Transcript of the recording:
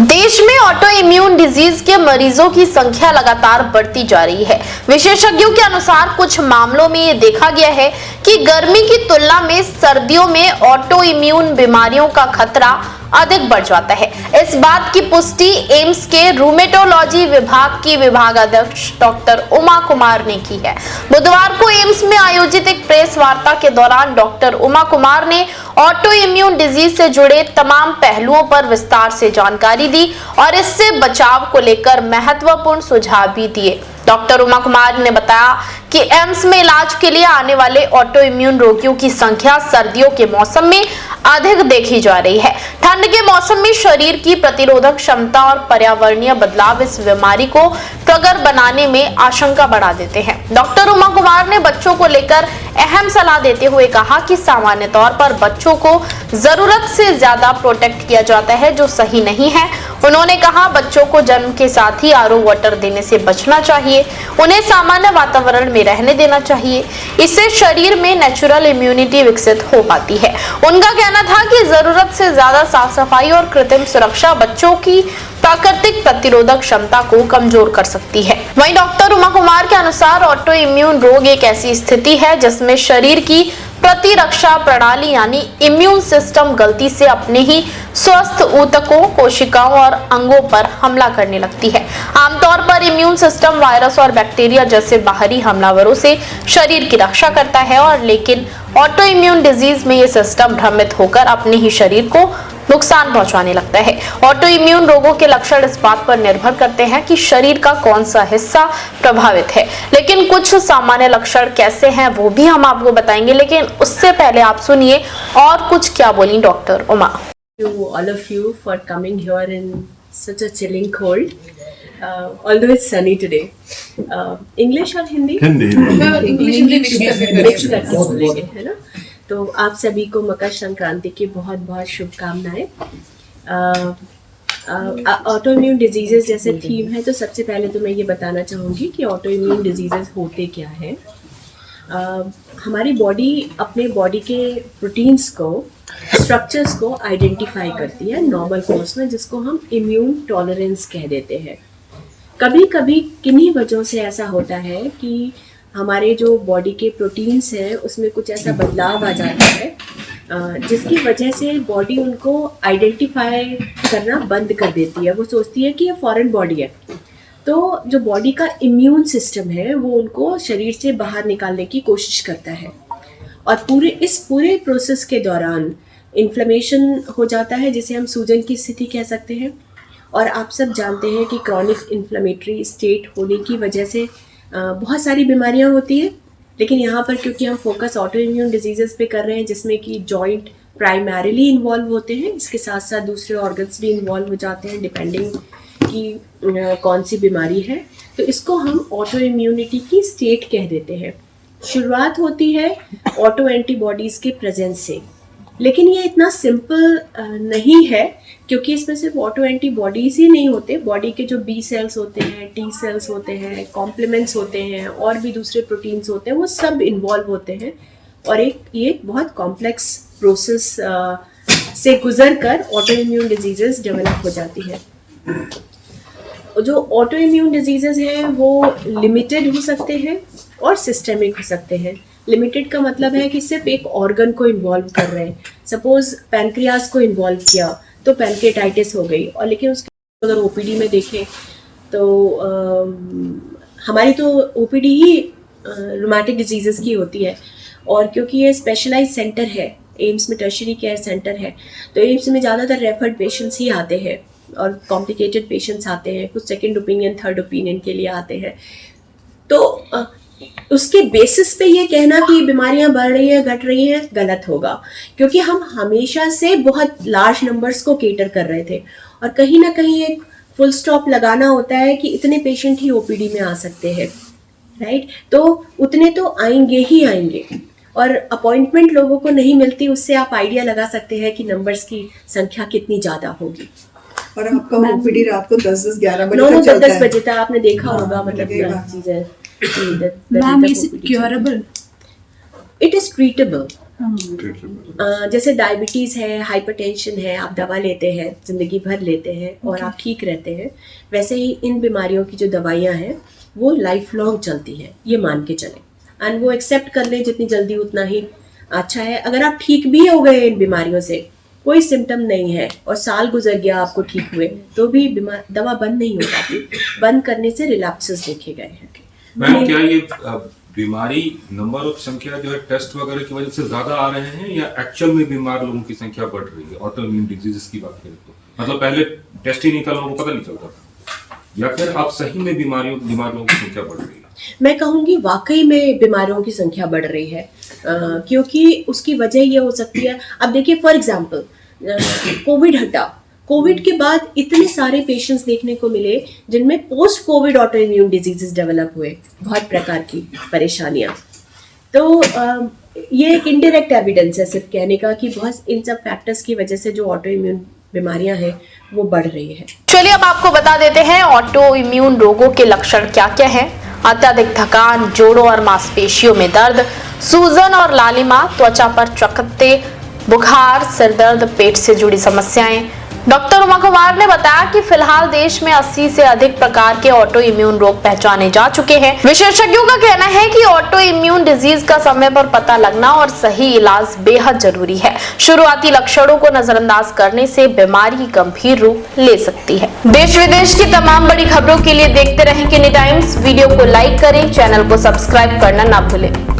देश में auto immune disease के मरीजों की संख्या लगातार बढ़ती जा रही है। विशेषज्ञों के अनुसार कुछ मामलों में ये देखा गया है कि गर्मी की तुलना में सर्दियों में ऑटो इम्यून बीमारियों का खतरा अधिक बढ़ जाता है। इस बात की पुष्टि एम्स के रूमेटोलॉजी विभाग की विभागाध्यक्ष डॉक्टर उमा कुमार ने की है। बुधवार को एम्स में आयोजित एक प्रेस वार्ता के दौरान डॉक्टर उमा कुमार ने ऑटो इम्यून डिजीज से जुड़े तमाम पहलुओं पर विस्तार से जानकारी दी और इससे बचाव को लेकर महत्वपूर्ण सुझाव भी दिए। डॉक्टर उमा कुमार ने बताया कि एम्स में इलाज के लिए आने वाले ऑटो इम्यून रोगियों की संख्या सर्दियों के मौसम में अधिक देखी जा रही है। ठंड के मौसम में शरीर की प्रतिरोधक क्षमता और पर्यावरणीय बदलाव इस बीमारी को प्रगर बनाने में आशंका बढ़ा देते हैं। डॉक्टर उमा कुमार ने बच्चों को लेकर अहम सलाह देते हुए कहा कि सामान्य तौर पर बच्चों को जरूरत से ज्यादा प्रोटेक्ट किया जाता है, जो सही नहीं है। उन्होंने कहा बच्चों को जन्म के साथ ही आरओ वाटर देने से बचना चाहिए, उन्हें सामान्य वातावरण में रहने देना चाहिए। इससे शरीर में नेचुरल इम्यूनिटी विकसित हो पाती है। उनका कहना था कि जरूरत से ज्यादा साफ सफाई और कृत्रिम सुरक्षा बच्चों की प्राकृतिक प्रतिरोधक क्षमता को कमजोर कर सकती है। वहीं डॉक्टर उमा कुमार के अनुसार ऑटो इम्यून रोग एक ऐसी स्थिति है जिसमें शरीर की प्रतिरक्षा प्रणाली यानी इम्यून सिस्टम गलती से अपने ही स्वस्थ ऊतकों, कोशिकाओं और अंगों पर हमला करने लगती है। आमतौर पर इम्यून सिस्टम वायरस और बैक्टीरिया जैसे बाहरी हमलावरों से शरीर की रक्षा करता है और लेकिन ऑटो इम्यून डिजीज में ये सिस्टम भ्रमित होकर अपने ही शरीर को नुकसान पहुंचाने लगता है। ऑटो इम्यून रोगों के लक्षण इस बात पर निर्भर करते हैं कि शरीर का कौन सा हिस्सा प्रभावित है, लेकिन कुछ सामान्य लक्षण कैसे हैं वो भी हम आपको बताएंगे। लेकिन उससे पहले आप सुनिए और कुछ क्या बोली doctor Uma. All of you for coming here in such a chilling cold, although it's sunny today. English और हिंदी? हिंदी मिक्स करके बोलेंगे, है ना? तो आप सभी को मकर संक्रांति की बहुत बहुत शुभकामनाएं। ऑटो इम्यून डिजीजेस जैसे थीम है, तो सबसे पहले तो मैं ये बताना चाहूँगी कि ऑटो इम्यून डिजीजेस होते क्या हैं। हमारी बॉडी अपने बॉडी के प्रोटीन्स को, स्ट्रक्चर्स को आइडेंटिफाई करती है नॉर्मल कोर्स में, जिसको हम इम्यून टॉलरेंस कह देते हैं। कभी कभी किन्हीं वजहों से ऐसा होता है कि हमारे जो बॉडी के प्रोटीन्स हैं उसमें कुछ ऐसा बदलाव आ जाता है जिसकी वजह से बॉडी उनको आइडेंटिफाई करना बंद कर देती है। वो सोचती है कि ये फॉरेन बॉडी है, तो जो बॉडी का इम्यून सिस्टम है वो उनको शरीर से बाहर निकालने की कोशिश करता है और इस पूरे प्रोसेस के दौरान इन्फ्लेमेशन हो जाता है, जिसे हम सूजन की स्थिति कह सकते हैं। और आप सब जानते हैं कि क्रॉनिक इन्फ्लेमेटरी स्टेट होने की वजह से बहुत सारी बीमारियां होती हैं, लेकिन यहाँ पर क्योंकि हम फोकस ऑटो इम्यून डिजीजेस पे कर रहे हैं जिसमें कि जॉइंट प्राइमरीली इन्वॉल्व होते हैं, इसके साथ साथ दूसरे ऑर्गन्स भी इन्वॉल्व हो जाते हैं डिपेंडिंग कि कौन सी बीमारी है, तो इसको हम ऑटो इम्यूनिटी की स्टेट कह देते हैं। शुरुआत होती है ऑटो एंटीबॉडीज़ के प्रेजेंस से, लेकिन ये इतना सिंपल नहीं है, क्योंकि इसमें सिर्फ ऑटो एंटीबॉडीज़ ही नहीं होते। बॉडी के जो बी सेल्स होते हैं, टी सेल्स होते हैं, कॉम्प्लीमेंट्स होते हैं और भी दूसरे प्रोटीन्स होते हैं, वो सब इन्वॉल्व होते हैं और ये बहुत कॉम्प्लेक्स प्रोसेस से गुजर कर ऑटो इम्यून डिजीजेस डेवलप हो जाती है। जो ऑटो इम्यून डिजीजेस हैं वो लिमिटेड हो सकते हैं और सिस्टेमिक हो सकते हैं। लिमिटेड का मतलब है कि सिर्फ एक ऑर्गन को इन्वॉल्व कर रहे हैं। सपोज पैनक्रियाज को इन्वॉल्व किया तो पैनक्रेटाइटिस हो गई, और लेकिन उसके अगर ओपीडी में देखें तो हमारी तो ओपीडी ही रूमेटिक डिजीजेस की होती है। और क्योंकि ये स्पेशलाइज सेंटर है, एम्स में टर्शरी केयर सेंटर है, तो एम्स में ज़्यादातर रेफर्ड पेशेंट्स ही आते हैं और कॉम्प्लिकेटेड पेशेंट्स आते हैं, कुछ सेकेंड ओपिनियन, थर्ड ओपिनियन के लिए आते हैं। तो उसके बेसिस पे ये कहना कि बीमारियां बढ़ रही है, घट रही हैं, गलत होगा, क्योंकि हम हमेशा से बहुत लार्ज नंबर्स को केटर कर रहे थे और कहीं ना कहीं एक फुल स्टॉप लगाना होता है कि इतने पेशेंट ही ओपीडी में आ सकते हैं, राइट? तो उतने तो आएंगे ही आएंगे और अपॉइंटमेंट लोगों को नहीं मिलती, उससे आप आइडिया लगा सकते हैं कि नंबर्स की संख्या कितनी ज़्यादा होगी। और आपका ओपीडी रात को 10-11 बजे तक चलता है। 10 बजे तक आपने देखा होगा, मतलब चीज़ें। Ma'am, is it curable? It is treatable. जैसे डायबिटीज़ है, हाइपरटेंशन है, आप दवा लेते हैं, ज़िंदगी भर लेते हैं और आप ठीक रहते हैं, वैसे ही इन बीमारियों की जो दवाइयाँ हैं वो लाइफ लॉन्ग चलती हैं, ये मान के चलें। एंड वो एक्सेप्ट कर लें जितनी जल्दी उतना ही अच्छा है। अगर आप ठीक भी हो गए इन बीमारियों से, कोई सिम्टम नहीं है और साल गुजर गया आपको ठीक हुए, तो भी दवा बंद नहीं हो पाती। बंद करने से रिलैप्सेस देखे गए हैं। मैम, क्या ये बीमारी नंबर ऑफ संख्या जो है टेस्ट वगैरह की वजह से ज्यादा आ रहे हैं या एक्चुअल में बीमार लोगों की संख्या बढ़ रही है? ऑटो इम्यून डिजीजेस की बात करें तो मतलब पहले टेस्ट ही नहीं था, लोगों को पता नहीं चलता था, या फिर आप सही में बीमार लोगों की संख्या बढ़ रही है? मैं कहूँगी वाकई में बीमारियों की संख्या बढ़ रही है, क्योंकि उसकी वजह ये हो सकती है। अब देखिए फॉर एग्जांपल कोविड हटा, कोविड के बाद इतने सारे पेशेंट्स देखने को मिले जिनमें post Covid auto immune diseases develop हुए, बहुत प्रकार की परेशानियां। तो ये एक इनडायरेक्ट एविडेंस है सिर्फ कहने का कि बहुत इन सब फैक्टर्स की वजह से जो ऑटो इम्यून बीमारियां हैं वो बढ़ रही है। चलिए अब आपको बता देते हैं ऑटो इम्यून रोगों के लक्षण क्या क्या हैं। अत्यधिक थकान, जोड़ों और मांसपेशियों में दर्द, सूजन और लालिमा, त्वचा पर चकत्ते, बुखार, सिरदर्द, पेट से जुड़ी समस्याएं। डॉक्टर उमा कुमार ने बताया कि फिलहाल देश में 80 से अधिक प्रकार के ऑटो इम्यून रोग पहचाने जा चुके हैं। विशेषज्ञों का कहना है कि ऑटो इम्यून डिजीज का समय पर पता लगना और सही इलाज बेहद जरूरी है। शुरुआती लक्षणों को नजरअंदाज करने से बीमारी गंभीर रूप ले सकती है। देश विदेश की तमाम बड़ी खबरों के लिए देखते रहें किनी टाइम्स। वीडियो को लाइक करें, चैनल को सब्सक्राइब करना ना भूलें।